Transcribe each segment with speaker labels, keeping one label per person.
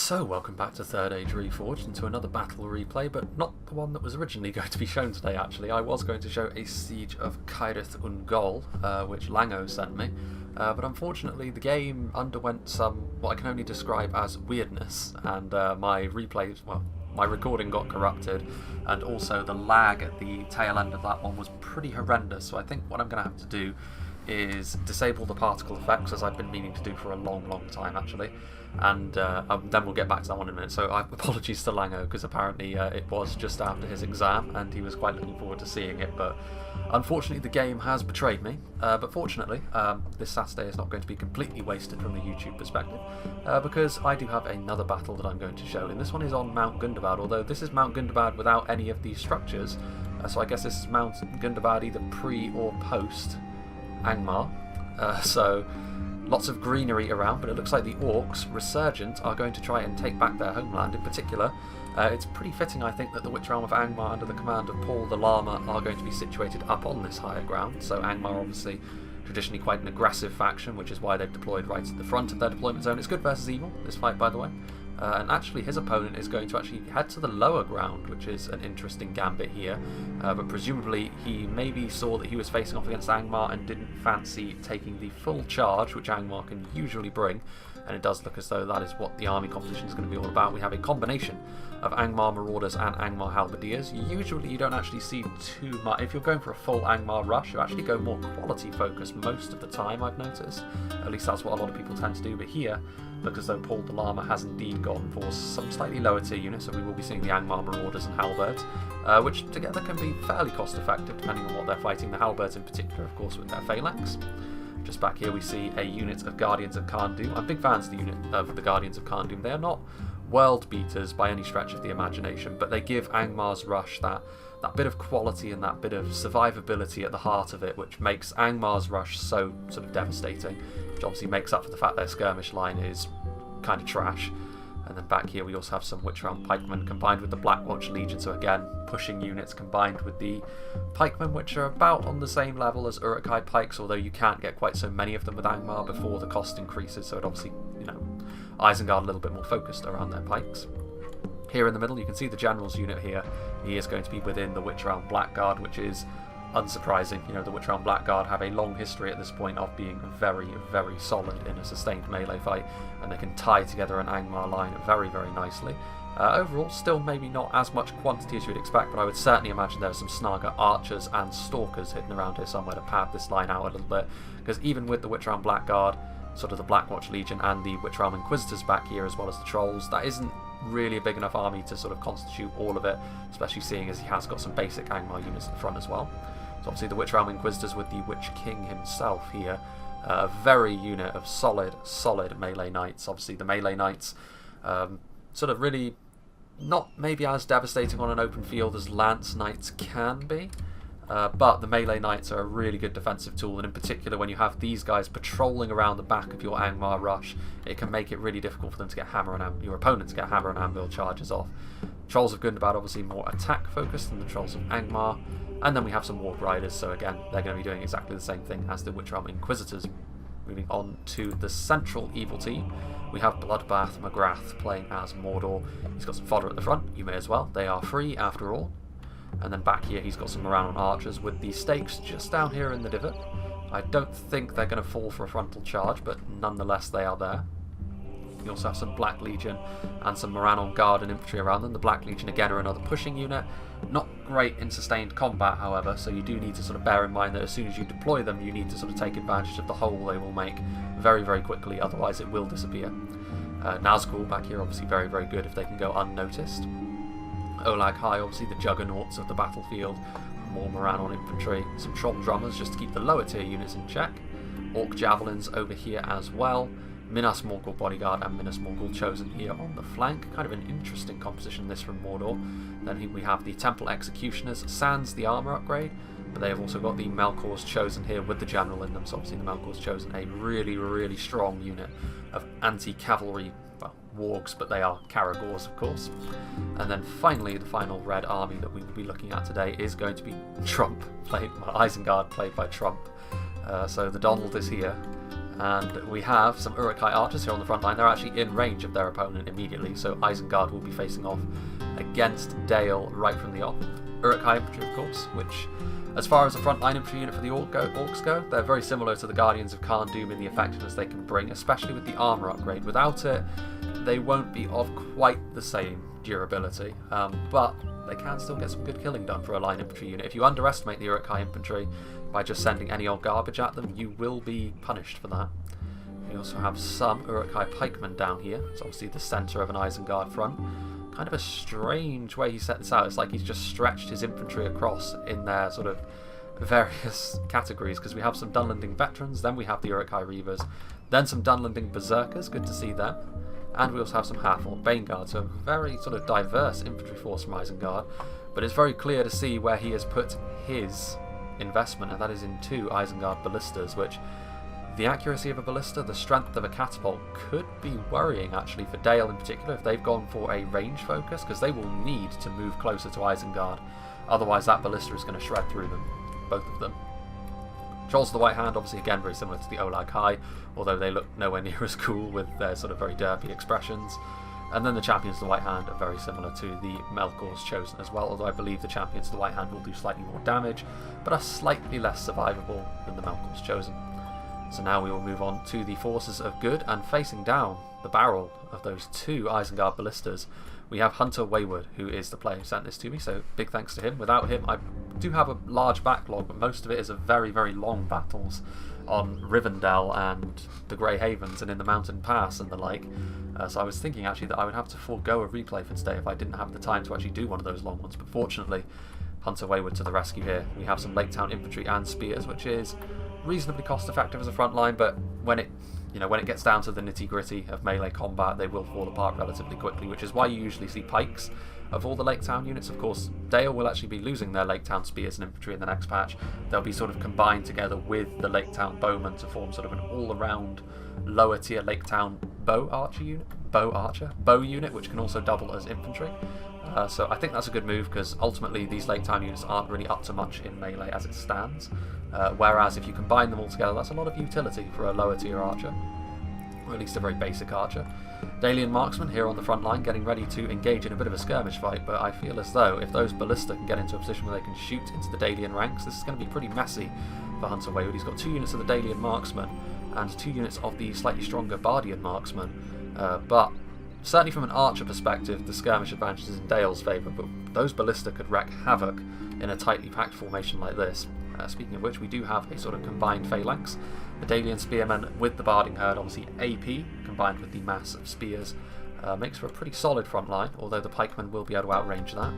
Speaker 1: So welcome back to Third Age Reforged and to another battle replay, but not the one that was originally going to be shown today actually. I was going to show a Siege of Caerith Ungol, which Lango sent me, but unfortunately the game underwent some, what I can only describe as weirdness, and my recording got corrupted, and also the lag at the tail end of that one was pretty horrendous, so I think what I'm going to have to do is disable the particle effects, as I've been meaning to do for a long time actually, and then we'll get back to that one in a minute. So apologies to Lango, because apparently it was just after his exam and he was quite looking forward to seeing it, but unfortunately the game has betrayed me. But fortunately this Saturday is not going to be completely wasted from the YouTube perspective, because I do have another battle that I'm going to show, and this one is on Mount GUNDABAD, although this is Mount GUNDABAD without any of these structures, so I guess this is Mount GUNDABAD either pre or post Angmar, so lots of greenery around, but it looks like the orcs, Resurgent, are going to try and take back their homeland. In particular, it's pretty fitting, I think, that the Witch Realm of Angmar under the command of Paul the Llama are going to be situated up on this higher ground. So Angmar, obviously traditionally quite an aggressive faction, which is why they've deployed right at the front of their deployment zone. It's good versus evil, this fight, by the way. And actually his opponent is going to actually head to the lower ground, which is an interesting gambit here, but presumably he maybe saw that he was facing off against Angmar and didn't fancy taking the full charge, which Angmar can usually bring, and it does look as though that is what the army composition is going to be all about. We have a combination of Angmar Marauders and Angmar Halberdiers. Usually you don't actually see too much. If you're going for a full Angmar rush, you actually go more quality focused most of the time, I've noticed. At least that's what a lot of people tend to do, but here looks as though Paul the Llama has indeed gone for some slightly lower tier units, so we will be seeing the Angmar Marauders and Halberds, which together can be fairly cost effective depending on what they're fighting. The Halberds in particular, of course, with their phalanx. Just back here we see a unit of Guardians of Kharndoom. I'm big fans of the unit of the Guardians of Kharndoom. They are not world beaters by any stretch of the imagination, but they give Angmar's Rush that bit of quality and that bit of survivability at the heart of it, which makes Angmar's Rush so sort of devastating, which obviously makes up for the fact their skirmish line is kind of trash. And then back here we also have some Witch Realm Pikemen combined with the Blackwatch Legion, so again, pushing units combined with the Pikemen, which are about on the same level as Uruk-hai Pikes, although you can't get quite so many of them with Angmar before the cost increases, so it obviously, Isengard a little bit more focused around their pikes. Here in the middle you can see the General's unit here. He is going to be within the Witch Realm Blackguard, which is unsurprising. The Witch Realm Blackguard have a long history at this point of being very solid in a sustained melee fight, and they can tie together an Angmar line very nicely. Overall, still maybe not as much quantity as you'd expect, but I would certainly imagine there are some Snaga archers and stalkers hidden around here somewhere to pad this line out a little bit, because even with the Witch Realm Blackguard, sort of the Blackwatch Legion and the Witch Realm Inquisitors back here, as well as the Trolls, that isn't really a big enough army to sort of constitute all of it, especially seeing as he has got some basic Angmar units at the front as well. So obviously the Witch Realm Inquisitors with the Witch King himself here, a very unit of solid melee knights. Obviously the melee knights sort of really not maybe as devastating on an open field as lance knights can be, but the melee knights are a really good defensive tool, and in particular when you have these guys patrolling around the back of your Angmar rush, it can make it really difficult for them to get your opponent to get hammer and anvil charges off. Trolls of Gundabad obviously more attack focused than the Trolls of Angmar, and then we have some Warp Riders, so again they're going to be doing exactly the same thing as the Witch Realm Inquisitors. Moving on to the central evil team, we have Bloodbath McGrath playing as Mordor. He's got some fodder at the front, you may as well, they are free after all. And then back here he's got some Morannon archers with the stakes just down here in the divot. I don't think they're going to fall for a frontal charge, but nonetheless they are there. You also have some Black Legion and some Morannon Guard and infantry around them. The Black Legion again are another pushing unit. Not great in sustained combat, however, so you do need to sort of bear in mind that as soon as you deploy them, you need to sort of take advantage of the hole they will make very quickly, otherwise it will disappear. Nazgul back here obviously very good if they can go unnoticed. Olag High, obviously the juggernauts of the battlefield, more Morannon infantry, some Troll Drummers just to keep the lower tier units in check. Orc Javelins over here as well. Minas Morgul Bodyguard and Minas Morgul Chosen here on the flank. Kind of an interesting composition this from Mordor. Then here we have the Temple Executioners, sans the armour upgrade, but they have also got the Melkor's Chosen here with the General in them, so obviously the Melkor's Chosen, a really strong unit of anti-cavalry, well, wargs, but they are Caragors of course. And then finally, the final red army that we will be looking at today is going to be Isengard played by Trump. So the Donald is here. And we have some Uruk-hai archers here on the front line. They're actually in range of their opponent immediately, so Isengard will be facing off against Dale right from the off. Uruk-hai infantry, of course, which, as far as the front line infantry unit for the Orcs go, they're very similar to the Guardians of Khan Doom in the effectiveness they can bring, especially with the armour upgrade. Without it, they won't be of quite the same durability, but they can still get some good killing done for a line infantry unit. If you underestimate the Uruk-hai infantry by just sending any old garbage at them, you will be punished for that. We also have some Uruk-hai pikemen down here. It's obviously the centre of an Isengard front. Kind of a strange way he set this out. It's like he's just stretched his infantry across in their sort of various categories, because we have some Dunlending veterans, then we have the Uruk-hai Reavers, then some Dunlending Berserkers, good to see them, and we also have some half-orc Baneguards, so a very sort of diverse infantry force from Isengard, but it's very clear to see where he has put his investment, and that is in 2 Isengard ballistas, which the accuracy of a ballista, the strength of a catapult could be worrying actually for Dale in particular if they've gone for a range focus, because they will need to move closer to Isengard, otherwise that ballista is going to shred through them, both of them. Trolls of the White Hand, obviously again very similar to the Olag High, although they look nowhere near as cool with their sort of very derpy expressions. And then the Champions of the White Hand are very similar to the Melkor's Chosen as well, although I believe the Champions of the White Hand will do slightly more damage, but are slightly less survivable than the Melkor's Chosen. So now we will move on to the forces of good, and facing down the barrel of those 2 Isengard ballistas, we have Hunter Wayward, who is the player who sent this to me, so big thanks to him. Without him, I do have a large backlog, but most of it is of very, very long battles on Rivendell and the Grey Havens and in the Mountain Pass and the like. So I was thinking actually that I would have to forego a replay for today if I didn't have the time to actually do one of those long ones, but fortunately, Hunter Wayward to the rescue here. We have some Lake Town infantry and spears, which is reasonably cost effective as a front line, but when it gets down to the nitty gritty of melee combat, they will fall apart relatively quickly, which is why you usually see pikes of all the Lake Town units. Of course, Dale will actually be losing their Lake Town spears and infantry in the next patch. They'll be sort of combined together with the Lake Town bowmen to form sort of an all-around lower tier Lake Town bow unit, which can also double as infantry. So I think that's a good move, because ultimately these Lake Town units aren't really up to much in melee as it stands. Whereas if you combine them all together, that's a lot of utility for a lower tier archer, or at least a very basic archer. Dalian marksmen here on the front line getting ready to engage in a bit of a skirmish fight, but I feel as though if those ballista can get into a position where they can shoot into the Dalian ranks, this is going to be pretty messy for Hunter Wayward. He's got 2 units of the Dalian marksmen and 2 units of the slightly stronger Bardian marksmen, but certainly from an archer perspective, the skirmish advantage is in Dale's favour, but those ballista could wreak havoc in a tightly packed formation like this. Speaking of which, we do have a sort of combined phalanx. The Dalian spearmen with the Barding Herd, obviously AP, combined with the mass of spears, makes for a pretty solid front line, although the pikemen will be able to outrange that.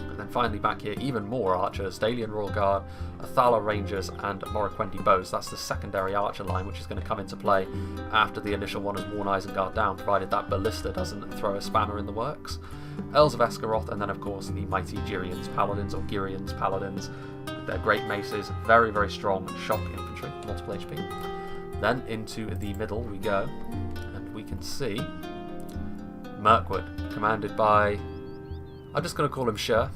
Speaker 1: And then finally back here, even more archers, Dalian Royal Guard, Athala Rangers and Morroquendi Bows. That's the secondary archer line, which is going to come into play after the initial one has worn Isengard down, provided that ballista doesn't throw a spanner in the works. Earls of Esgaroth, and then of course the mighty Girians Paladins, or Girians Paladins, with their great maces, very, very strong shock infantry, multiple HP. Then into the middle we go, and we can see Mirkwood, commanded by, I'm just going to call him Sher,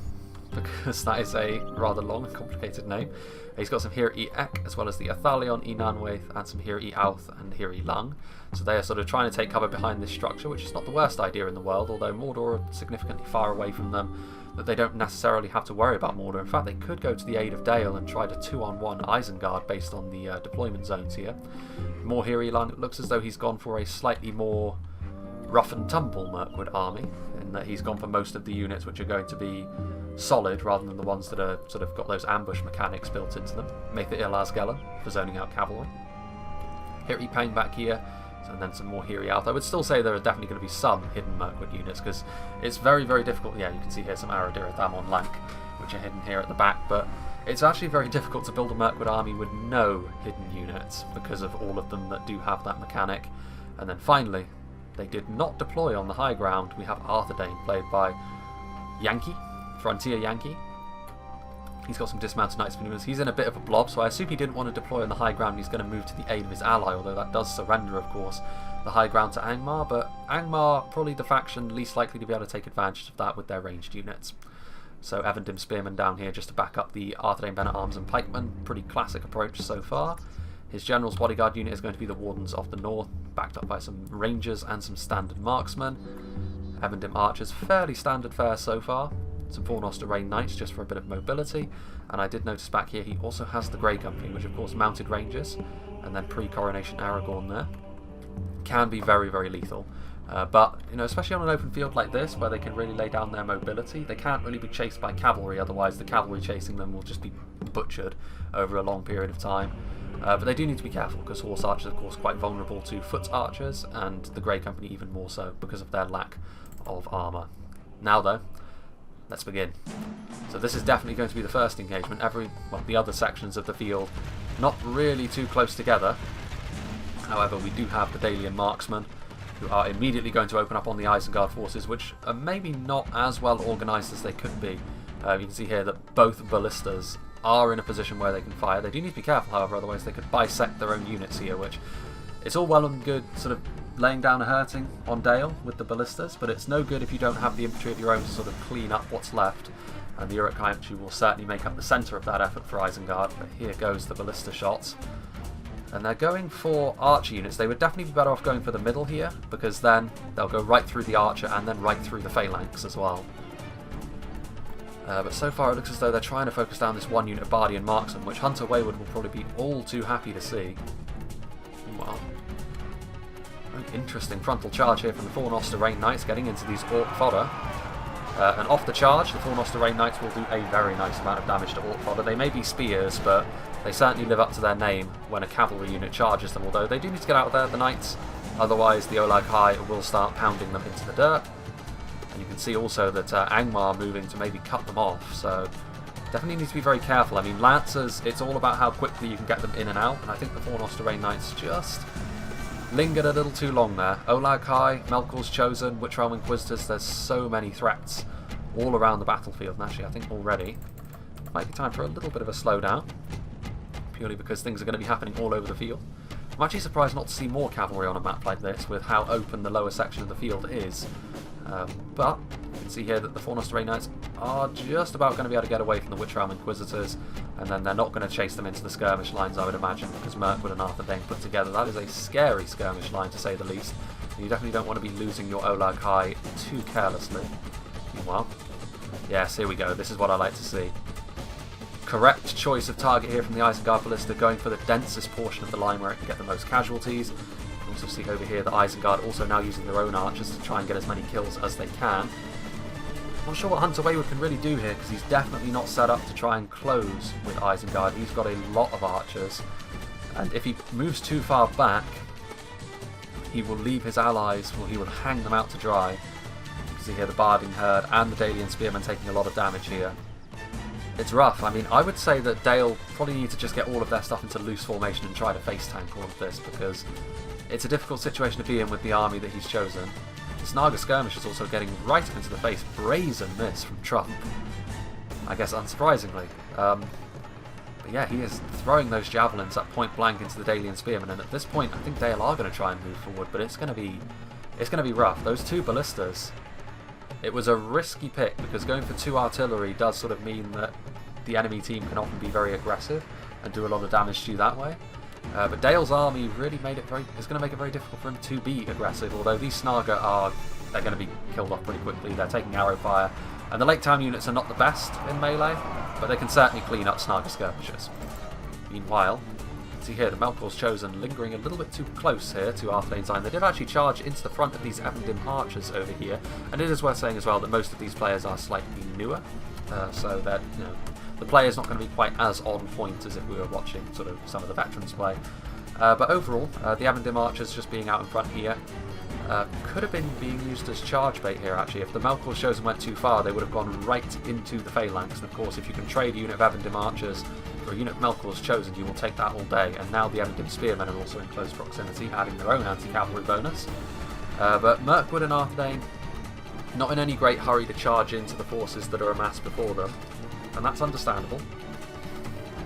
Speaker 1: because that is a rather long and complicated name. He's got some Hir E Ek, as well as the Athalion E Nanwaith, and some Hir E Auth and Hir E Lung. So they are sort of trying to take cover behind this structure, which is not the worst idea in the world, although Mordor are significantly far away from them, that they don't necessarily have to worry about Mordor. In fact, they could go to the aid of Dale and try to 2-on-1 Isengard based on the deployment zones here. More Hir E Lung, it looks as though he's gone for a slightly more rough and tumble Mirkwood army, in that he's gone for most of the units which are going to be solid rather than the ones that are sort of got those ambush mechanics built into them. Maetha Il Asgellen for zoning out cavalry. Hir E Pain back here, and then some more Hir E Auth. I would still say there are definitely going to be some hidden Mirkwood units, because it's very, very difficult. Yeah, you can see here some Aradir Thamon Lank, which are hidden here at the back, but it's actually very difficult to build a Mirkwood army with no hidden units, because of all of them that do have that mechanic. And then finally, they did not deploy on the high ground. We have Arthedain, played by Yankee, Frontier Yankee. He's got some dismounted knights maneuvers. He's in a bit of a blob, so I assume he didn't want to deploy on the high ground. He's going to move to the aid of his ally, although that does surrender, of course, the high ground to Angmar. But Angmar, probably the faction least likely to be able to take advantage of that with their ranged units. So Evendim Spearmen down here just to back up the Arthedain Men-at-Arms and Pikemen. Pretty classic approach so far. His general's bodyguard unit is going to be the Wardens of the North, backed up by some Rangers and some standard marksmen. Evendim Archers, fairly standard fare so far. Some Fornoster Rain Knights just for a bit of mobility. And I did notice back here he also has the Grey Company, which of course mounted Rangers, and then pre-coronation Aragorn there. Can be very, very lethal. But, you know, especially on an open field like this, where they can really lay down their mobility, they can't really be chased by cavalry, otherwise the cavalry chasing them will just be butchered over a long period of time. But they do need to be careful, because Horse Archers are of course quite vulnerable to Foot Archers, and the Grey Company even more so, because of their lack of armour. Now though, let's begin. So this is definitely going to be the first engagement. The other sections of the field not really too close together. However, we do have the Dalian marksmen, who are immediately going to open up on the Isengard forces, which are maybe not as well organised as they could be. You can see here that both ballistas are in a position where they can fire. They do need to be careful, however, otherwise they could bisect their own units here, which it's all well and good sort of laying down a hurting on Dale with the ballistas, but it's no good if you don't have the infantry of your own to sort of clean up what's left. And the Uruk-hai infantry will certainly make up the centre of that effort for Isengard, but here goes the ballista shots. And they're going for archer units. They would definitely be better off going for the middle here, because then they'll go right through the archer and then right through the phalanx as well. But so far it looks as though they're trying to focus down this one unit of Bardian marksmen, which Hunter Wayward will probably be all too happy to see. Well, interesting frontal charge here from the Fornoster Rain Knights getting into these Orc fodder. And off the charge, the Fornoster Rain Knights will do a very nice amount of damage to Orc fodder. They may be spears, but they certainly live up to their name when a cavalry unit charges them, although they do need to get out of there, the Knights, otherwise the Uruk-hai will start pounding them into the dirt. And you can see also that Angmar moving to maybe cut them off, so definitely need to be very careful. I mean, Lancers, it's all about how quickly you can get them in and out, and I think the Fornoster Rain Knights just lingered a little too long there. Uruk-hai, Melkor's Chosen, Witch Realm Inquisitors, there's so many threats all around the battlefield, and actually I think already it might be time for a little bit of a slowdown, purely because things are going to be happening all over the field. I'm actually surprised not to see more cavalry on a map like this, with how open the lower section of the field is. But you can see here that the Fornoster Rain Knights are just about going to be able to get away from the Witch Realm Inquisitors, and then they're not going to chase them into the skirmish lines, I would imagine, because Mirkwood and Arthur Dane put together. That is a scary skirmish line, to say the least. You definitely don't want to be losing your Uruk-hai too carelessly. Meanwhile, yes, here we go. This is what I like to see. Correct choice of target here from the Isengard Ballista, going for the densest portion of the line where it can get the most casualties. You can also see over here that Isengard also now using their own archers to try and get as many kills as they can. Not sure what Hunter Wayward can really do here, because he's definitely not set up to try and close with Isengard. He's got a lot of archers, and if he moves too far back, he will leave his allies, well, he will hang them out to dry. You can see here the Barding Herd and the Dalian Spearmen taking a lot of damage here. It's rough. I mean, I would say that Dale probably need to just get all of their stuff into loose formation and try to face tank all of this, because it's a difficult situation to be in with the army that he's chosen. The Snaga Skirmish is also getting right into the face. Brazen miss from Trump. I guess unsurprisingly. But yeah, he is throwing those javelins at point blank into the Dalian Spearmen, and at this point I think Dale are going to try and move forward, but it's going to be rough. Those two ballistas, it was a risky pick, because going for two artillery does sort of mean that the enemy team can often be very aggressive and do a lot of damage to you that way. But Dale's army really is going to make it very difficult for him to be aggressive, although these Snaga they're going to be killed off pretty quickly. They're taking arrow fire, and the Lake Town units are not the best in melee, but they can certainly clean up Snaga skirmishes. Meanwhile, see here the Melkor's Chosen lingering a little bit too close here to Arthur Dane's line. They did actually charge into the front of these Evendim archers over here, and it is worth saying as well that most of these players are slightly newer, so that the play is not going to be quite as on point as if we were watching sort of some of the veterans play. But overall, the Evendim archers just being out in front here could have been being used as charge bait here actually. If the Melkor's Chosen went too far, they would have gone right into the phalanx, and of course if you can trade a unit of Evendim archers for a unit of Melkor's Chosen, you will take that all day. And now the Evendim Spearmen are also in close proximity, adding their own anti-cavalry bonus. But Mirkwood and Arthur Dane not in any great hurry to charge into the forces that are amassed before them, and that's understandable.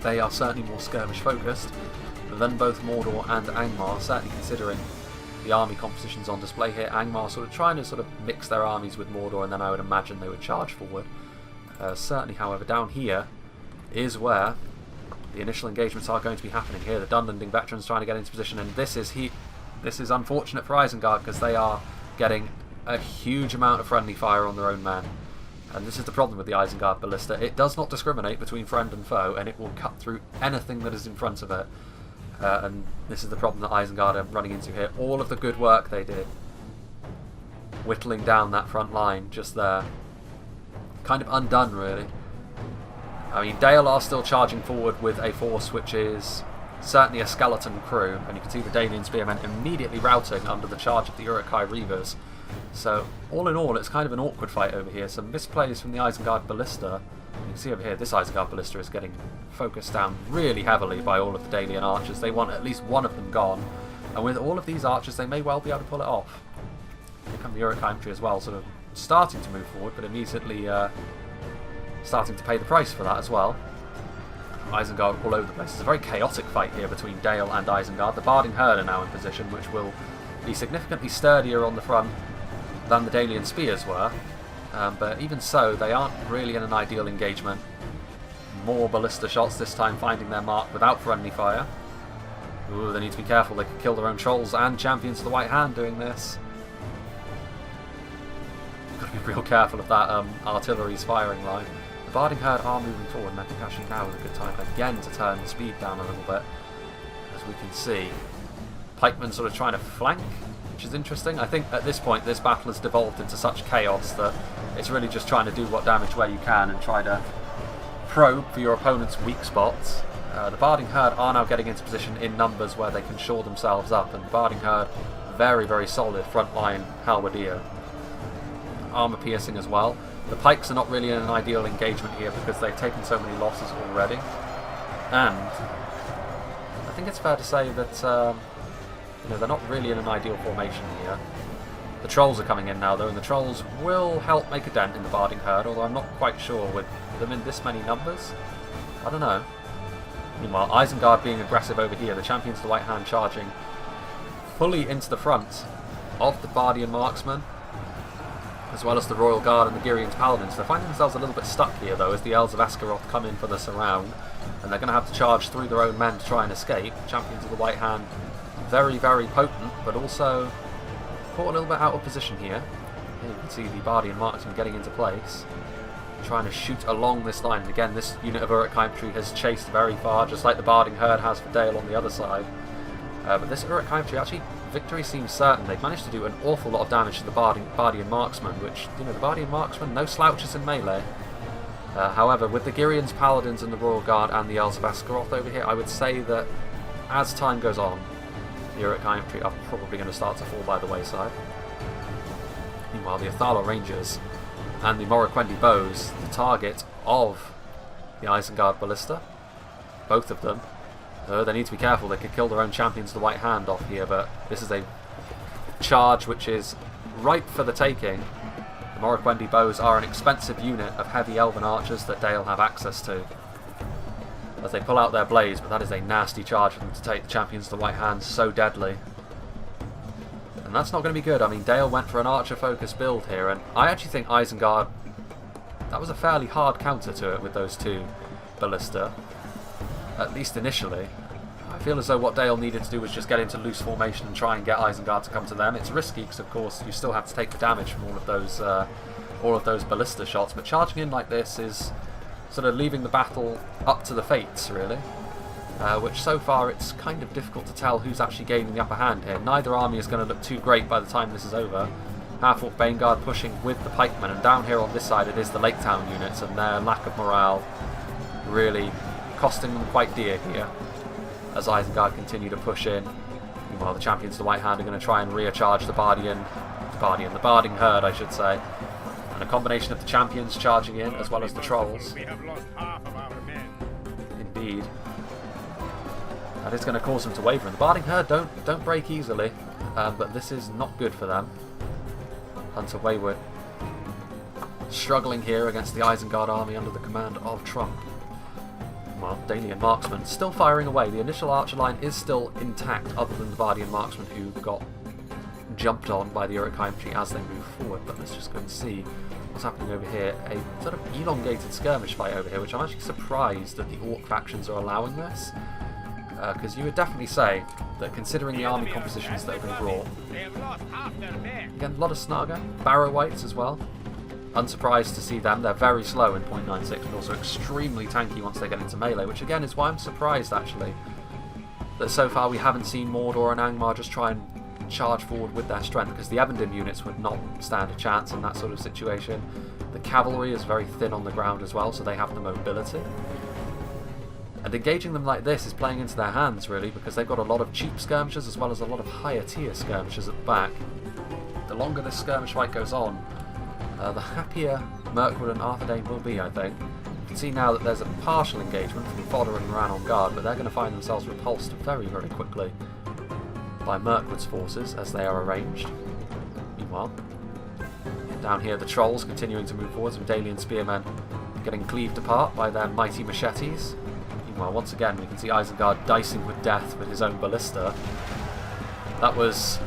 Speaker 1: They are certainly more skirmish focused than both Mordor and Angmar, certainly considering the army compositions on display here. Angmar sort of trying to sort of mix their armies with Mordor, and then I would imagine they would charge forward. Certainly, however, down here is where The initial engagements are going to be happening here. The Dunlending veterans trying to get into position, and this is unfortunate for Isengard because they are getting a huge amount of friendly fire on their own men. And this is the problem with the Isengard Ballista. It does not discriminate between friend and foe, and it will cut through anything that is in front of it. And this is the problem that Isengard are running into here. All of the good work they did, whittling down that front line just there, kind of undone really. I mean, Dale are still charging forward with a force which is certainly a skeleton crew, and you can see the Dalian spearmen immediately routing under the charge of the Uruk-hai Reavers. So, all in all, it's kind of an awkward fight over here. Some misplays from the Isengard Ballista. You can see over here, this Isengard Ballista is getting focused down really heavily by all of the Dalian archers. They want at least one of them gone, and with all of these archers, they may well be able to pull it off. Here come the Uruk-hai infantry as well, sort of starting to move forward, but immediately starting to pay the price for that as well. Isengard all over the place. It's a very chaotic fight here between Dale and Isengard. The Barding Herd are now in position, which will be significantly sturdier on the front than the Dalian spears were, but even so, they aren't really in an ideal engagement. More ballista shots this time finding their mark without friendly fire. Ooh, they need to be careful. They could kill their own trolls and champions of the White Hand doing this. Got to be real careful of that artillery's firing line. The Barding Herd are moving forward, and I think actually now is a good time again to turn the speed down a little bit, as we can see. Pikemen sort of trying to flank, which is interesting. I think at this point this battle has devolved into such chaos that it's really just trying to do what damage where you can and try to probe for your opponent's weak spots. The Barding Herd are now getting into position in numbers where they can shore themselves up, and the Barding Herd, very, very solid frontline halberdier. Armour piercing as well. The pikes are not really in an ideal engagement here because they've taken so many losses already. And I think it's fair to say that they're not really in an ideal formation here. The Trolls are coming in now though, and the Trolls will help make a dent in the Barding Herd, although I'm not quite sure with them in this many numbers. I don't know. Meanwhile, Isengard being aggressive over here, the champions of the White Hand charging fully into the front of the Bardian marksmen, as well as the Royal Guard and the Girian's Paladins. They're finding themselves a little bit stuck here though, as the Elves of Askaroth come in for the surround, and they're going to have to charge through their own men to try and escape. Champions of the White Hand, very, very potent, but also caught a little bit out of position here. Here you can see the Bardian marksman getting into place, trying to shoot along this line. And again, this unit of Uruk-hai infantry has chased very far, just like the Barding Herd has for Dale on the other side. But this Uruk-hai infantry, actually, victory seems certain. They've managed to do an awful lot of damage to the Bardian marksman, which, the Bardian marksman, no slouches in melee. However, with the Girian's Paladins and the Royal Guard and the Elves of Askaroth over here, I would say that as time goes on, the Uruk-hai infantry are probably going to start to fall by the wayside. Meanwhile, the Athala Rangers and the Morroquendi Bows, the target of the Isengard Ballista, both of them. They need to be careful. They could kill their own champions of the White Hand off here, but this is a charge which is ripe for the taking. The Morroquendi Bows are an expensive unit of heavy elven archers that Dale have access to, as they pull out their blades, but that is a nasty charge for them to take. The champions of the White Hand so deadly. And that's not going to be good. I mean, Dale went for an archer-focused build here, and I actually think Isengard, that was a fairly hard counter to it with those two ballista, at least initially. I feel as though what Dale needed to do was just get into loose formation and try and get Isengard to come to them. It's risky because, of course, you still have to take the damage from all of those ballista shots, but charging in like this is sort of leaving the battle up to the fates, really. Which so far it's kind of difficult to tell who's actually gaining the upper hand here. Neither army is going to look too great by the time this is over. Half-Orc Baneguard pushing with the pikemen, and down here on this side it is the Lake Town units, and their lack of morale really costing them quite dear here as Isengard continue to push in. Meanwhile, the champions of the White Hand are going to try and recharge the Barding Herd, I should say. And a combination of the champions charging in as well as the trolls. Indeed. That is going to cause them to waver, and the Barding Herd don't break easily, but this is not good for them. Hunter Wayward struggling here against the Isengard army under the command of Trump. Well, Dalian marksmen still firing away. The initial archer line is still intact, other than the Bardian marksmen who got jumped on by the Uruk-hai infantry as they move forward. But let's just go and see what's happening over here. A sort of elongated skirmish fight over here, which I'm actually surprised that the Orc factions are allowing this. Because you would definitely say that considering the army compositions that have been brought, again, a lot of Snaga, Barrow Whites as well. Unsurprised to see them. They're very slow in 0.96, but also extremely tanky once they get into melee, which again is why I'm surprised actually that so far we haven't seen Mordor and Angmar just try and charge forward with their strength, because the Evendim units would not stand a chance in that sort of situation. The cavalry is very thin on the ground as well, so they have the mobility. And engaging them like this is playing into their hands, really, because they've got a lot of cheap skirmishers as well as a lot of higher tier skirmishers at the back. The longer this skirmish fight goes on, the happier Mirkwood and Arthedain will be, I think. You can see now that there's a partial engagement from Fodder and Ran on guard, but they're going to find themselves repulsed very, very quickly by Mirkwood's forces as they are arranged. Meanwhile, down here the trolls continuing to move forwards, with Dalian spearmen getting cleaved apart by their mighty machetes. Well, once again, we can see Isengard dicing with death with his own ballista. That was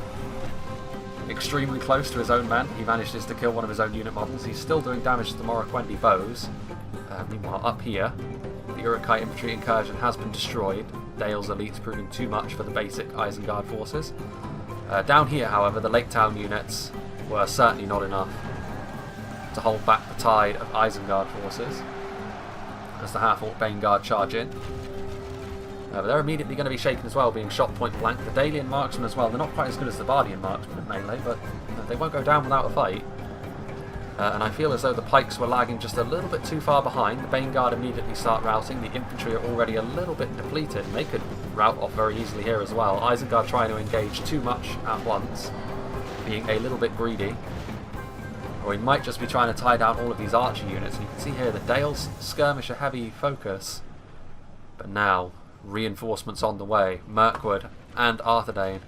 Speaker 1: extremely close to his own men. He manages to kill one of his own unit models. He's still doing damage to the Morroquendi bows. Meanwhile, up here, the Uruk-hai infantry incursion has been destroyed. Dale's elites proving too much for the basic Isengard forces. Down here, however, the Lake Town units were certainly not enough to hold back the tide of Isengard forces as the half-orc Baneguard charge in. But they're immediately going to be shaken as well, being shot point blank. The Dalian marksmen as well, they're not quite as good as the Bardian marksmen in melee, but they won't go down without a fight. And I feel as though the pikes were lagging just a little bit too far behind. The Baneguard immediately start routing. The infantry are already a little bit depleted, and they could rout off very easily here as well. Isengard trying to engage too much at once, being a little bit greedy. Or he might just be trying to tie down all of these archer units. And you can see here that Dale's skirmish a heavy focus. But now, reinforcements on the way. Mirkwood and Arthedain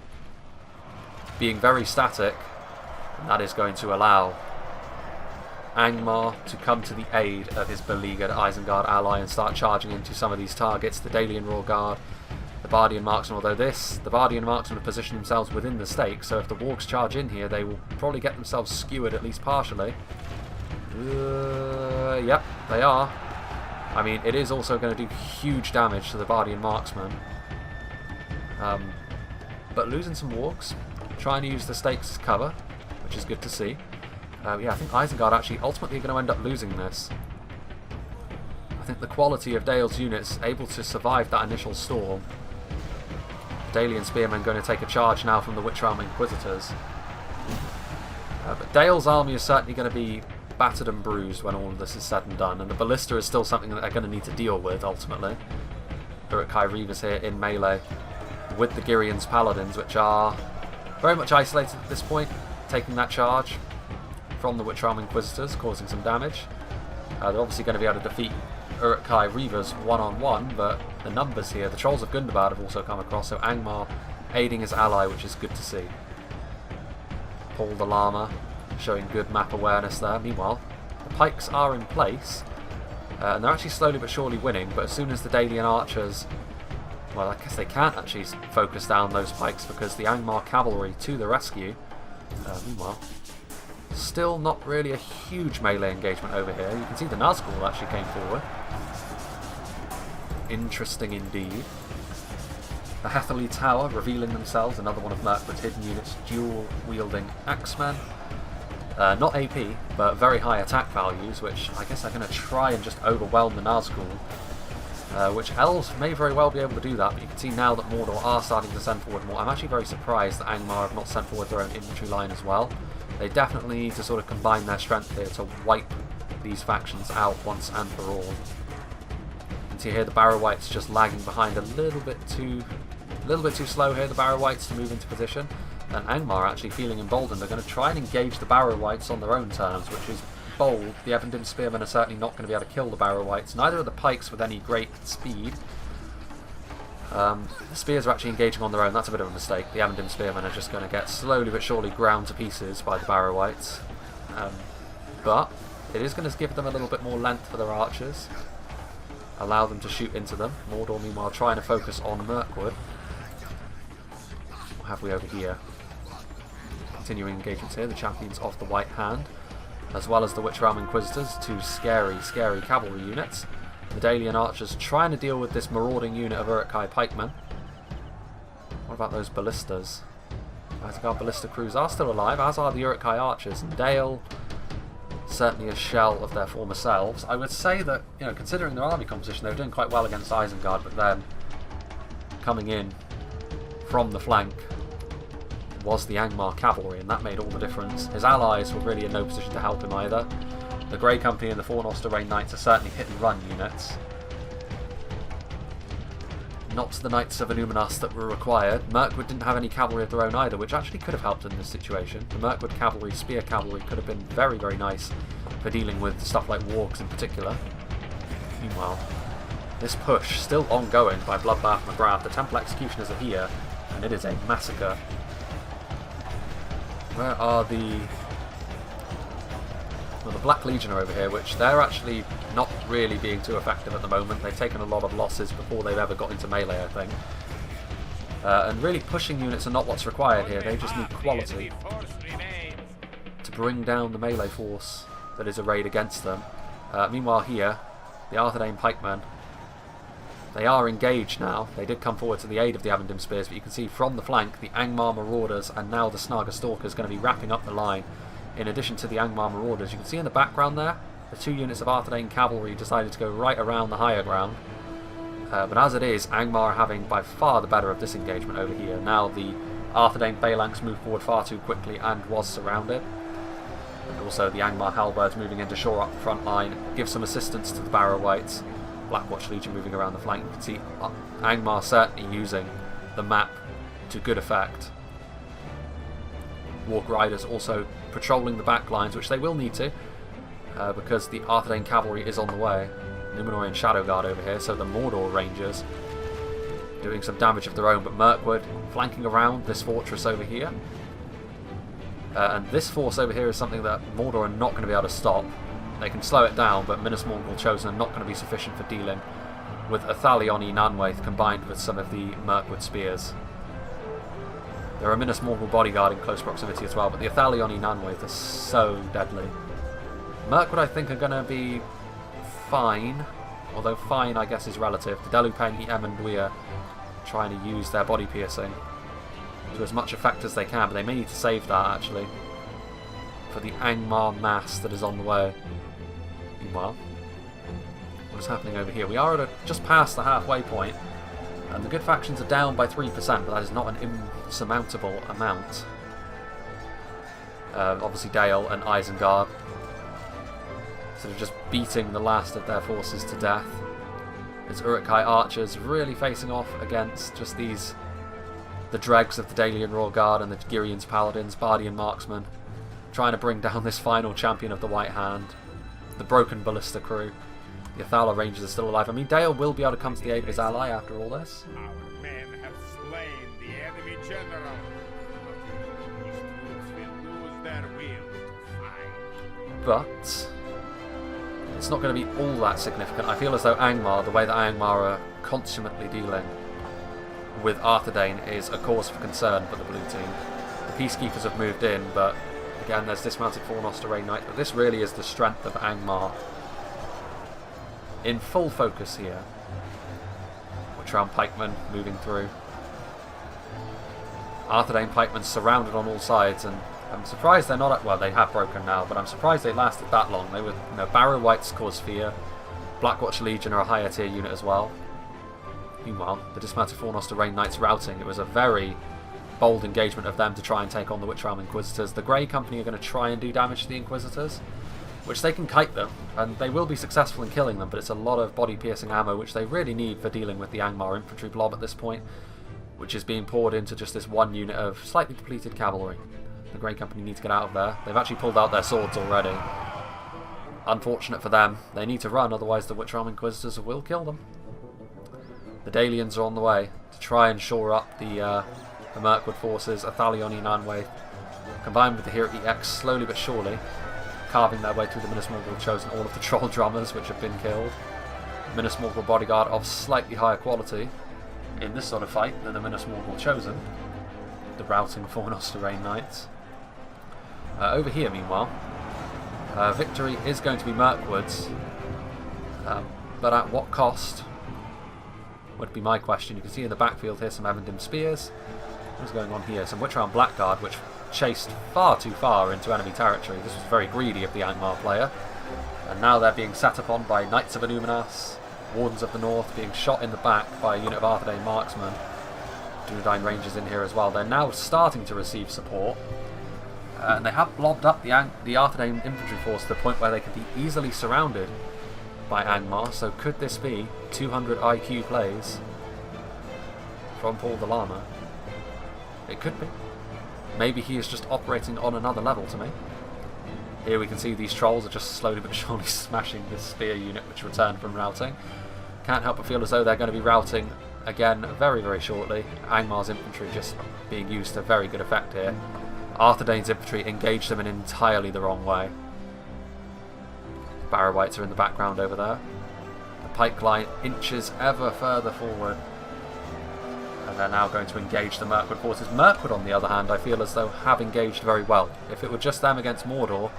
Speaker 1: being very static. And that is going to allow Angmar to come to the aid of his beleaguered Isengard ally and start charging into some of these targets. The Dalian Royal Guard, the Bardian Marksmen, although the Bardian Marksmen have positioned themselves within the stake, so if the Wargs charge in here, they will probably get themselves skewered at least partially. Yep, they are. I mean, it is also going to do huge damage to the Bardian Marksmen. But losing some Wargs, trying to use the stakes as cover, which is good to see. Yeah, I think Isengard actually ultimately going to end up losing this. I think the quality of Dale's units able to survive that initial storm. Dalian Spearmen going to take a charge now from the Witch Realm Inquisitors. But Dale's army is certainly going to be battered and bruised when all of this is said and done, and the Ballista is still something that they're going to need to deal with ultimately. Uruk-hai Reavers here in melee with the Girian's Paladins, which are very much isolated at this point, taking that charge from the Witch Realm Inquisitors, causing some damage. They're obviously going to be able to defeat Uruk-hai Reavers one-on-one, but the numbers here, the Trolls of Gundabad have also come across, so Angmar aiding his ally, which is good to see. Paul the Llama showing good map awareness there. Meanwhile, the pikes are in place, and they're actually slowly but surely winning, but as soon as the Dalian archers, well, I guess they can't actually focus down those pikes because the Angmar cavalry to the rescue. Meanwhile, still not really a huge melee engagement over here. You can see the Nazgul actually came forward. Interesting indeed. The Hatherley Tower revealing themselves, another one of Mirkwood's hidden units, dual-wielding axemen. Not AP, but very high attack values, which I guess are going to try and just overwhelm the Nazgul. Which Elves may very well be able to do that, but you can see now that Mordor are starting to send forward more. I'm actually very surprised that Angmar have not sent forward their own infantry line as well. They definitely need to sort of combine their strength here to wipe these factions out once and for all. You can see here the Barrow Whites just lagging behind a little bit too slow here, the Barrow Whites, to move into position. And Angmar actually feeling emboldened. They're going to try and engage the Barrow Whites on their own terms, which is bold. The Evendim Spearmen are certainly not going to be able to kill the Barrow Whites. Neither are the Pikes with any great speed. The Spears are actually engaging on their own. That's a bit of a mistake. The Evendim Spearmen are just going to get slowly but surely ground to pieces by the Barrow Whites. But it is going to give them a little bit more length for their archers. Allow them to shoot into them. Mordor, meanwhile, trying to focus on Mirkwood. What have we over here? continuing engagements here, the champions of the White Hand, as well as the Witch Realm Inquisitors, two scary, scary cavalry units. The Dalian Archers trying to deal with this marauding unit of Uruk-hai pikemen. What about those ballistas? Isengard ballista crews are still alive, as are the Uruk-hai Archers, and Dale, certainly a shell of their former selves. I would say that, you know, considering their army composition, they were doing quite well against Isengard, but then coming in from the flank was the Angmar cavalry, and that made all the difference. His allies were really in no position to help him either. The Grey Company and the Fornoster-Rain Knights are certainly hit-and-run units. Not the Knights of Illuminas that were required. Mirkwood didn't have any cavalry of their own either, which actually could have helped in this situation. The Mirkwood cavalry, spear cavalry, could have been very, very nice for dealing with stuff like wargs in particular. Meanwhile, this push still ongoing by Bloodbath McGrath. The Temple Executioners are here, and it is a massacre. Where are the... Well, the Black Legion are over here, which they're actually not really being too effective at the moment. They've taken a lot of losses before they've ever got into melee, I think. And really pushing units are not what's required here. They just need quality to bring down the melee force that is arrayed against them. Meanwhile here, the Arthedain pikemen, they are engaged now. They did come forward to the aid of the Avendim Spears, but you can see from the flank the Angmar Marauders and now the Snaga Stalkers going to be wrapping up the line. In addition to the Angmar Marauders, you can see in the background there, the two units of Arthedain cavalry decided to go right around the higher ground. But as it is, Angmar are having by far the better of this engagement over here. Now the Arthedain phalanx moved forward far too quickly and was surrounded. And also the Angmar halberds moving in to shore up the front line, give some assistance to the Barrow Wights. Blackwatch Legion moving around the flank. You can see Angmar certainly using the map to good effect. Warg Riders also patrolling the back lines, which they will need to, because the Arthedain cavalry is on the way. Numenorean Shadow Guard over here, so the Mordor Rangers doing some damage of their own, but Mirkwood flanking around this fortress over here. And this force over here is something that Mordor are not going to be able to stop. They can slow it down, but Minas Morgul Chosen are not going to be sufficient for dealing with Athalion Nanwaith combined with some of the Mirkwood spears. There are Minas Morgul bodyguard in close proximity as well, but the Athalion Nanwaith are so deadly. Mirkwood, I think, are going to be fine, although fine, I guess, is relative. The Delupeng and Duia trying to use their body piercing to as much effect as they can, but they may need to save that, actually, for the Angmar mass that is on the way. Meanwhile, what is happening over here? We are just past the halfway point, and the good factions are down by 3%, but that is not an insurmountable amount. Obviously Dale and Isengard sort of just beating the last of their forces to death. It's Uruk-hai Archers really facing off against just the dregs of the Dalian Royal Guard and the Girian's Paladins, Bardian Marksmen, trying to bring down this final champion of the White Hand, the broken ballista crew. The Athala Rangers are still alive. I mean, Dale will be able to come to the aid of his ally after all this.
Speaker 2: Our men have slain the enemy general. These troops will lose their will to fight.
Speaker 1: But it's not going to be all that significant. I feel as though Angmar, the way that Angmar are consummately dealing with Arthedain, is a cause for concern for the blue team. The Peacekeepers have moved in, but again, there's dismounted Fornoster-Rain Knight. But this really is the strength of Angmar in full focus here. Witch Realm pikemen moving through. Arthedain pikemen surrounded on all sides, and I'm surprised they're not... Well, they have broken now, but I'm surprised they lasted that long. They were, you know, Barrow Wights cause fear. Blackwatch Legion are a higher tier unit as well. Meanwhile, the dismounted Fornoster-Rain Knights routing. It was a very bold engagement of them to try and take on the Witch Realm Inquisitors. The Grey Company are going to try and do damage to the Inquisitors, which they can kite them, and they will be successful in killing them, but it's a lot of body-piercing ammo, which they really need for dealing with the Angmar infantry blob at this point, which is being poured into just this one unit of slightly depleted cavalry. The Grey Company need to get out of there. They've actually pulled out their swords already. Unfortunate for them. They need to run, otherwise the Witch Realm Inquisitors will kill them. The Dalians are on the way to try and shore up the Mirkwood forces. Athalion Nanwaith, combined with the Hero EX, slowly but surely carving their way through the Minas Morgul Chosen, all of the Troll Drummers which have been killed. Minas Morgul bodyguard of slightly higher quality in this sort of fight than the Minas Morgul Chosen. The routing Fornoster-Rain Knights. Over here, meanwhile, victory is going to be Mirkwood's, but at what cost would be my question. You can see in the backfield here some Evendim Spears. What's going on here? Some Witchround Blackguard, which chased far too far into enemy territory. This was very greedy of the Angmar player. And now they're being set upon by Knights of Illuminas, Wardens of the North, being shot in the back by a unit of Arthedain marksmen. Dunedain Rangers in here as well. They're now starting to receive support. And they have blobbed up the Arthedain infantry force to the point where they can be easily surrounded by Angmar. So could this be 200 IQ plays from Paul the Llama? It could be. Maybe he is just operating on another level to me. Here we can see these trolls are just slowly but surely smashing this spear unit which returned from routing. Can't help but feel as though they're going to be routing again very, very shortly. Angmar's infantry just being used to very good effect here. Arthedain's infantry engaged them in entirely the wrong way. Barrow-wights are in the background over there. The pike line inches ever further forward. And they're now going to engage the Mirkwood forces. Mirkwood, on the other hand, I feel as though have engaged very well. If it were just them against Mordor,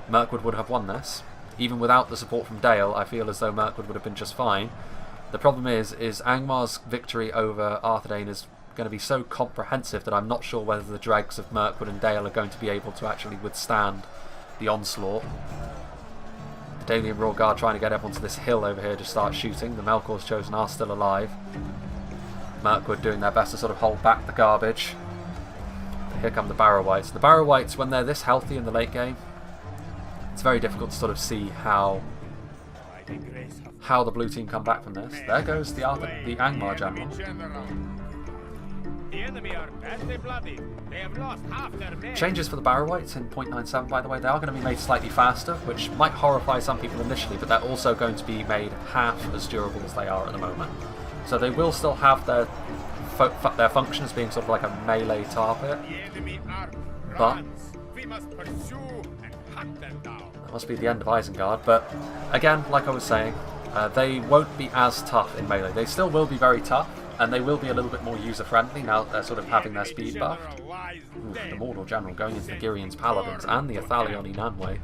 Speaker 1: Mirkwood would have won this. Even without the support from Dale, I feel as though Mirkwood would have been just fine. The problem is Angmar's victory over Arthedain is going to be so comprehensive that I'm not sure whether the dregs of Mirkwood and Dale are going to be able to actually withstand the onslaught. The Dalian Royal Guard trying to get up onto this hill over here to start shooting. The Melkor's Chosen are still alive. Mirkwood doing their best to sort of hold back the garbage. Here come the Barrow-wights. The Barrow-wights, when they're this healthy in the late game, it's very difficult to sort of see how the blue team come back from this. There goes the Angmar general.
Speaker 2: The enemy are badly bloody. They have lost half their men.
Speaker 1: Changes for the Barrow-wights in 0.97, by the way. They are going to be made slightly faster, which might horrify some people initially, but they're also going to be made half as durable as they are at the moment. So they will still have their function as being sort of like a melee target. But
Speaker 2: we must pursue and hunt them down.
Speaker 1: That must be the end of Isengard. But again, like I was saying, they won't be as tough in melee. They still will be very tough, and they will be a little bit more user-friendly now that they're sort of having their speed buffed. Oof, the Mordor General going into the Girions Paladins and the Athalion Nanway.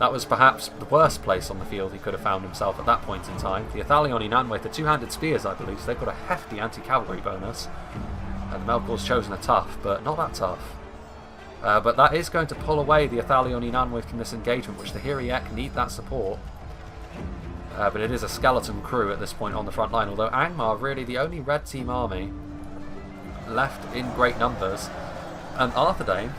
Speaker 1: That was perhaps the worst place on the field he could have found himself at that point in time. The Athalion Nanway, the two-handed spears, I believe, so they've got a hefty anti-cavalry bonus. And the Melkor's Chosen are tough, but not that tough. But that is going to pull away the Athalion Nanway from this engagement, which the Hiriek need that support. But it is a skeleton crew at this point on the front line, although Angmar are really the only red team army left in great numbers. And Arthedain,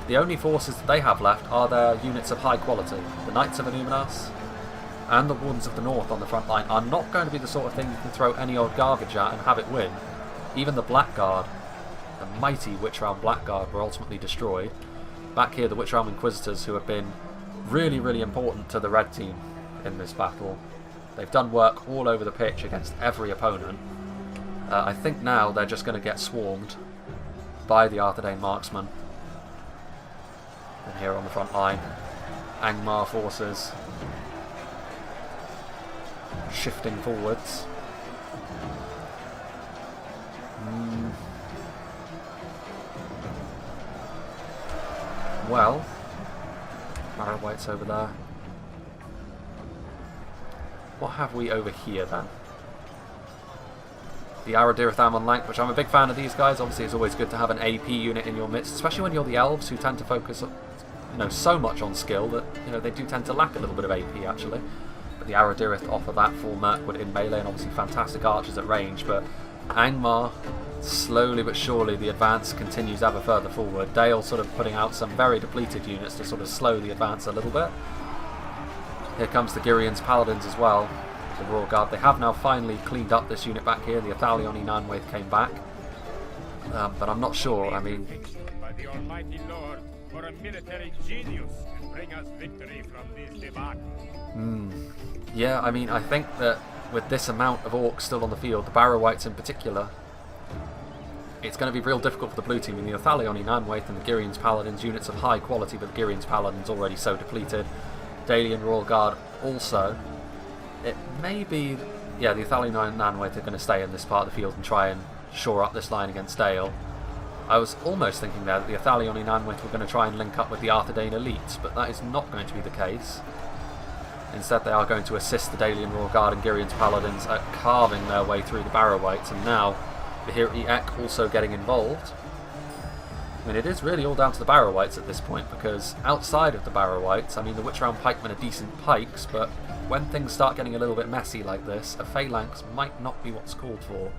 Speaker 1: the only forces that they have left are their units of high quality. The Knights of Illuminas and the Wardens of the North on the front line are not going to be the sort of thing you can throw any old garbage at and have it win. Even the Blackguard, the mighty Witchround Blackguard, were ultimately destroyed. Back here, the Witchround Inquisitors, who have been really, really important to the red team in this battle. They've done work all over the pitch against every opponent. I think now they're just going to get swarmed by the Arthedain marksmen. And here on the front line, Angmar forces shifting forwards. Well, Barrow-wights over there. What have we over here then? The Aradirith Amon Lank, which I'm a big fan of these guys. Obviously, it's always good to have an AP unit in your midst, especially when you're the elves, who tend to focus, so much on skill that they do tend to lack a little bit of AP actually. But the Aradirith offer that for Mirkwood in melee, and obviously fantastic archers at range. But Angmar, slowly but surely, the advance continues ever further forward. Dale sort of putting out some very depleted units to sort of slow the advance a little bit. Here comes the Girions Paladins as well, the Royal Guard. They have now finally cleaned up this unit back here. The Athalion Nanway came back, but I'm not sure. I mean,
Speaker 2: By the Almighty Lord, for a military genius can bring us victory from this debacle.
Speaker 1: Yeah, I mean, I think that with this amount of orcs still on the field, the Barrow-wights in particular, it's going to be real difficult for the blue team. And the Athalion Nanway and the Girions Paladins, units of high quality, but the Girions Paladins already so depleted. Dalian Royal Guard also. It may be, the Athalion Nanway are going to stay in this part of the field and try and shore up this line against Dale. I was almost thinking there that the Athalion in Anwith were going to try and link up with the Arthedain elites, but that is not going to be the case. Instead, they are going to assist the Dalian Royal Guard and Girian's Paladins at carving their way through the Barrow-wights, and now the Hirti Ek also getting involved. I mean, it is really all down to the Barrow-wights at this point, because outside of the Barrow-wights, I mean, the Witch-Round Pikemen are decent pikes, but when things start getting a little bit messy like this, a Phalanx might not be what's called for.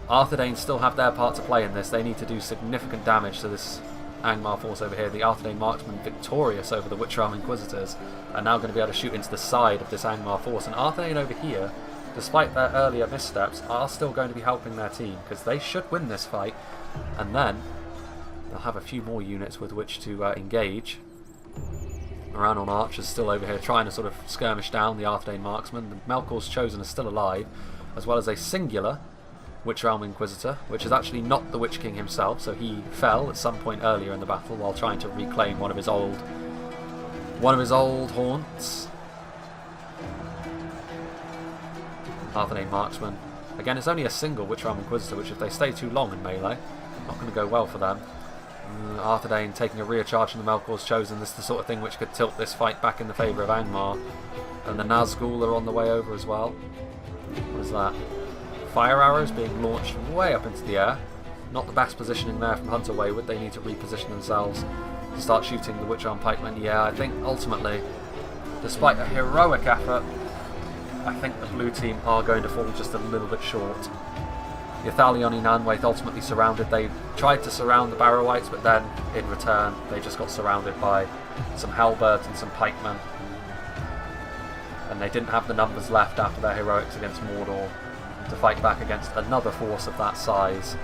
Speaker 1: Arthedain still have their part to play in this. They need to do significant damage to this Angmar force over here. The Arthedain marksmen, victorious over the Witch-Realm Inquisitors, are now going to be able to shoot into the side of this Angmar force. And Arthedain over here, despite their earlier missteps, are still going to be helping their team, because they should win this fight, and then they'll have a few more units with which to engage. Moranon Archers still over here trying to sort of skirmish down the Arthedain marksmen. The Melkor's Chosen is still alive, as well as a singular Witch-Realm Inquisitor, which is actually not the Witch King himself, so he fell at some point earlier in the battle while trying to reclaim one of his old haunts. Arthedain marksman. Again, it's only a single Witch-Realm Inquisitor, which if they stay too long in melee, not going to go well for them. Arthedain taking a rear charge from the Melkor's Chosen. This is the sort of thing which could tilt this fight back in the favour of Angmar. And the Nazgul are on the way over as well. What is that? Fire arrows being launched way up into the air. Not the best positioning there from Hunter Wayward. They need to reposition themselves to start shooting the Witch-Arm Pikemen. Yeah, I think ultimately, despite a heroic effort, I think the blue team are going to fall just a little bit short. The Athalion in Anwaith ultimately surrounded. They tried to surround the Barrow-wights, but then in return they just got surrounded by some Halberds and some pikemen. And they didn't have the numbers left after their heroics against Mordor to fight back against another force of that size.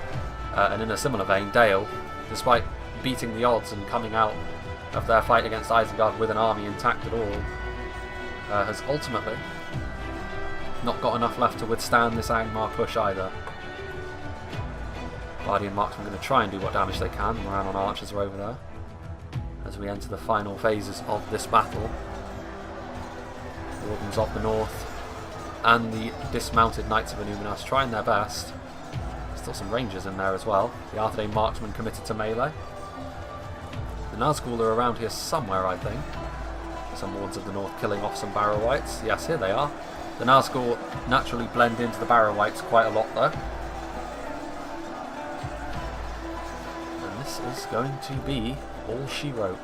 Speaker 1: And in a similar vein, Dale, despite beating the odds and coming out of their fight against Isengard with an army intact at all, has ultimately not got enough left to withstand this Angmar push either. Guardian Marksmen are going to try and do what damage they can. Moranon Archers are over there as we enter the final phases of this battle. Wardens of the North and the dismounted Knights of Illuminas trying their best. Still some Rangers in there as well. The Arthedain Marksmen committed to melee. The Nazgul are around here somewhere, I think. Some Wardens of the North killing off some Barrow-wights. Yes, here they are. The Nazgul naturally blend into the Barrow-wights quite a lot though. And this is going to be all she wrote.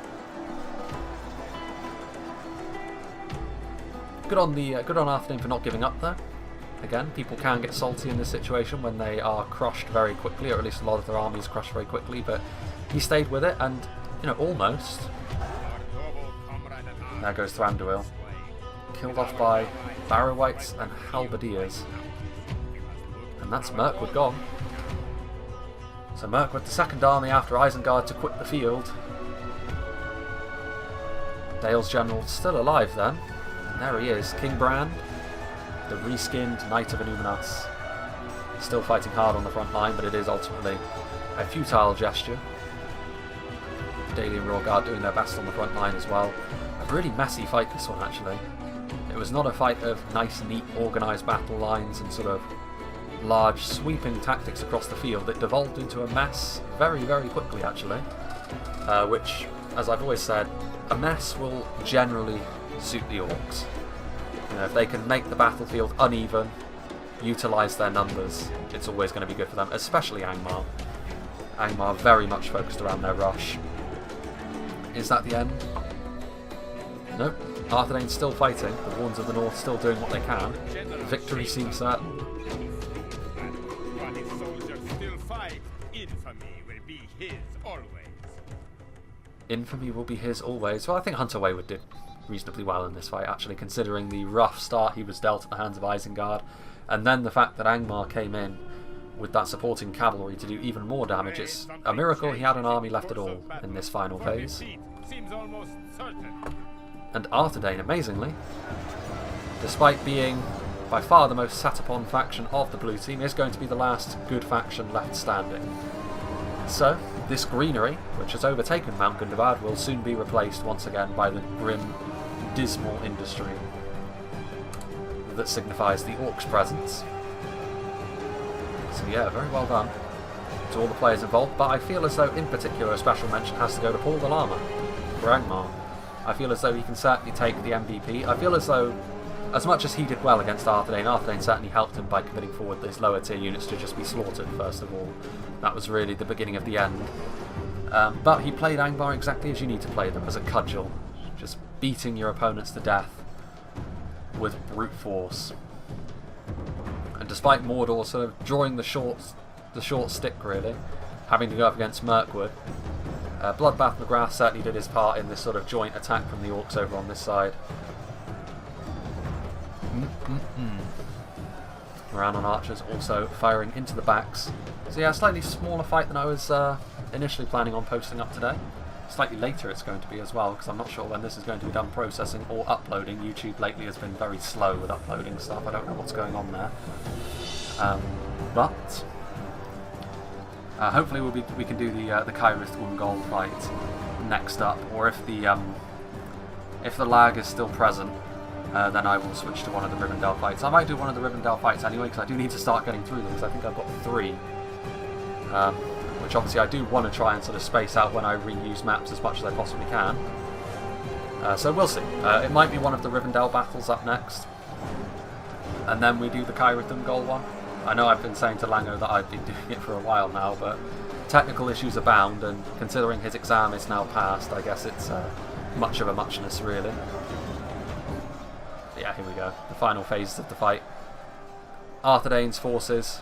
Speaker 1: Good on Arthedain for not giving up there. Again, people can get salty in this situation when they are crushed very quickly, or at least a lot of their armies crushed very quickly, but he stayed with it and, you know, almost. There goes Thranduil. Killed off by Barrow-wights and Halberdiers. And that's Mirkwood gone. So Mirkwood, the second army after Isengard to quit the field. Dale's general still alive then. And there he is, King Bran, the reskinned Knight of Illuminas. Still fighting hard on the front line, but it is ultimately a futile gesture. The Dalian Royal Guard doing their best on the front line as well. A really messy fight this one actually. It was not a fight of nice, neat, organised battle lines and sort of large sweeping tactics across the field. It devolved into a mess very, very quickly actually. Which, as I've always said, a mess will generally suit the Orcs. You know, if they can make the battlefield uneven, utilise their numbers, it's always going to be good for them, especially Angmar. Angmar very much focused around their rush. Is that the end? Nope. Arthedain's still fighting, the Wardens of the North still doing what they can. Victory seems certain.
Speaker 2: While his soldiers still fight, infamy will be his always.
Speaker 1: Infamy will be his always. Well, I think Hunter Wayward did reasonably well in this fight, actually, considering the rough start he was dealt at the hands of Isengard, and then the fact that Angmar came in with that supporting cavalry to do even more damage. It's a miracle he had an army left at all in this final phase. And Arthedain, amazingly, despite being by far the most sat upon faction of the blue team, is going to be the last good faction left standing. So, this greenery, which has overtaken Mount Gundabad, will soon be replaced once again by the grim, dismal industry that signifies the Orcs' presence. So yeah, very well done to all the players involved, but I feel as though in particular a special mention has to go to Paul the Llama for Angmar. I feel as though he can certainly take the MVP. I feel as though, as much as he did well against Arthedain, Arthedain certainly helped him by committing forward these lower tier units to just be slaughtered first of all. That was really the beginning of the end. But he played Angmar exactly as you need to play them, as a cudgel, just beating your opponents to death with brute force. And despite Mordor sort of drawing the short stick really, having to go up against Mirkwood, Bloodbath McGrath certainly did his part in this sort of joint attack from the Orcs over on this side. Moran archers also firing into the backs. So yeah, a slightly smaller fight than I was initially planning on posting up today. Slightly later it's going to be as well, because I'm not sure when this is going to be done processing or uploading. YouTube lately has been very slow with uploading stuff. I don't know what's going on there. But hopefully we can do the Kyrith Ungol fight next up, or if the lag is still present, then I will switch to one of the Rivendell fights. I might do one of the Rivendell fights anyway, because I do need to start getting through them, because I think I've got 3. Which obviously I do want to try and sort of space out when I reuse maps as much as I possibly can. So we'll see. It might be one of the Rivendell battles up next. And then we do the Kyrith Ungol one. I know I've been saying to Lango that I've been doing it for a while now, but technical issues abound, and considering his exam is now passed, I guess it's much of a muchness really. Yeah, here we go. The final phases of the fight. Arthedain's forces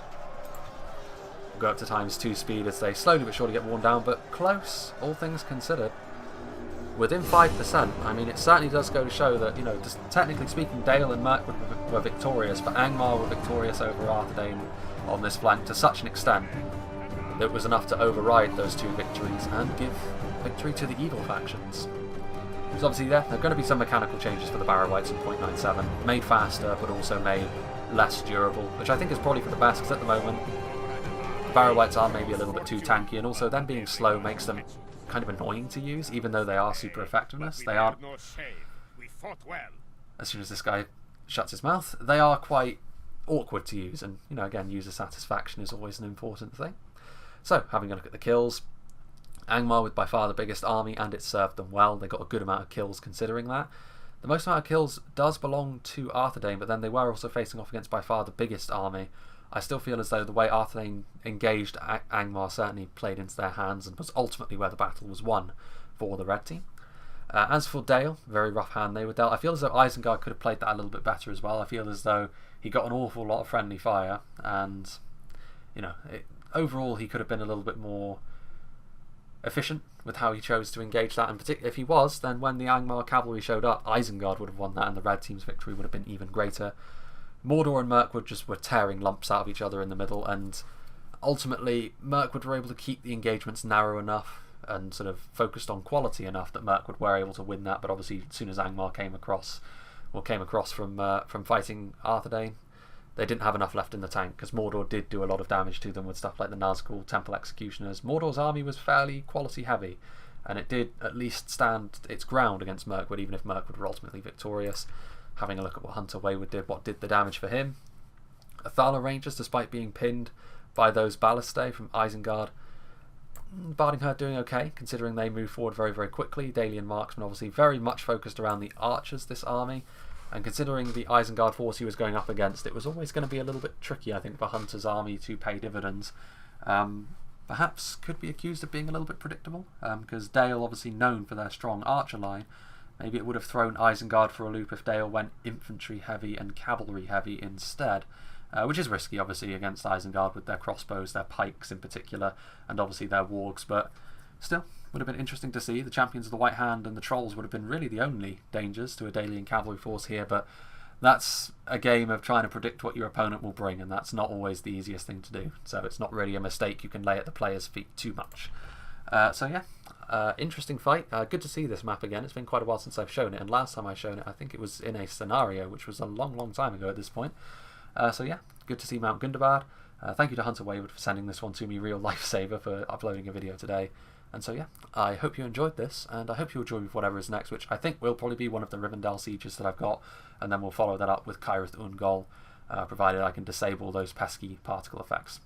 Speaker 1: go up to ×2 speed as they slowly but surely get worn down, but close, all things considered. Within 5%. I mean, it certainly does go to show that, you know, just technically speaking, Dale and Mirkwood were victorious, but Angmar were victorious over Arthedain on this flank to such an extent that it was enough to override those 2 victories and give victory to the evil factions. Because obviously there are going to be some mechanical changes for the Barrow-wights in 0.97, made faster but also made less durable, which I think is probably for the best, because at the moment the Barrow-wights are maybe a little bit too tanky, and also them being slow makes them kind of annoying to use, even though they are super effectiveness. They aren't. As soon as this guy shuts his mouth, they are quite awkward to use, and you know, again, user satisfaction is always an important thing. So, having a look at the kills, Angmar with by far the biggest army, and it served them well. They got a good amount of kills considering that. The most amount of kills does belong to Arthedain, but then they were also facing off against by far the biggest army. I still feel as though the way Arthedain engaged Angmar certainly played into their hands and was ultimately where the battle was won for the red team. As for Dale, very rough hand they were dealt. I feel as though Isengard could have played that a little bit better as well. I feel as though he got an awful lot of friendly fire, and you know, overall he could have been a little bit more efficient with how he chose to engage that. And particularly if he was, then when the Angmar cavalry showed up, Isengard would have won that, and the red team's victory would have been even greater. Mordor and Mirkwood just were tearing lumps out of each other in the middle, and ultimately Mirkwood were able to keep the engagements narrow enough and sort of focused on quality enough that Mirkwood were able to win that. But obviously as soon as Angmar came across from fighting Arthedain, they didn't have enough left in the tank, because Mordor did do a lot of damage to them with stuff like the Nazgul, Temple Executioners. Mordor's army was fairly quality heavy, and it did at least stand its ground against Mirkwood, even if Mirkwood were ultimately victorious. Having a look at what Hunter Wayward did, what did the damage for him. Athala Rangers, despite being pinned by those Ballistae from Isengard, Bardinghurst doing okay, considering they moved forward very, very quickly. Dalian Marksman obviously very much focused around the archers, this army, and considering the Isengard force he was going up against, it was always going to be a little bit tricky, I think, for Hunter's army to pay dividends. Perhaps could be accused of being a little bit predictable, because Dale obviously known for their strong archer line. Maybe it would have thrown Isengard for a loop if Dale went infantry heavy and cavalry heavy instead, which is risky obviously against Isengard with their crossbows, their pikes in particular, and obviously their wargs, but still would have been interesting to see. The champions of the White Hand and the Trolls would have been really the only dangers to a Dalian cavalry force here, but that's a game of trying to predict what your opponent will bring, and that's not always the easiest thing to do, so it's not really a mistake you can lay at the player's feet too much. So yeah, interesting fight. Good to see this map again. It's been quite a while since I've shown it, and last time I showed it I think it was in a scenario, which was a long time ago at this point. So yeah, good to see Mount Gundabad. Thank you to Hunter Wayward for sending this one to me, real lifesaver, for uploading a video today. And so yeah, I hope you enjoyed this, and I hope you enjoy whatever is next, which I think will probably be one of the Rivendell sieges that I've got, and then we'll follow that up with Kyrith Ungol, provided I can disable those pesky particle effects.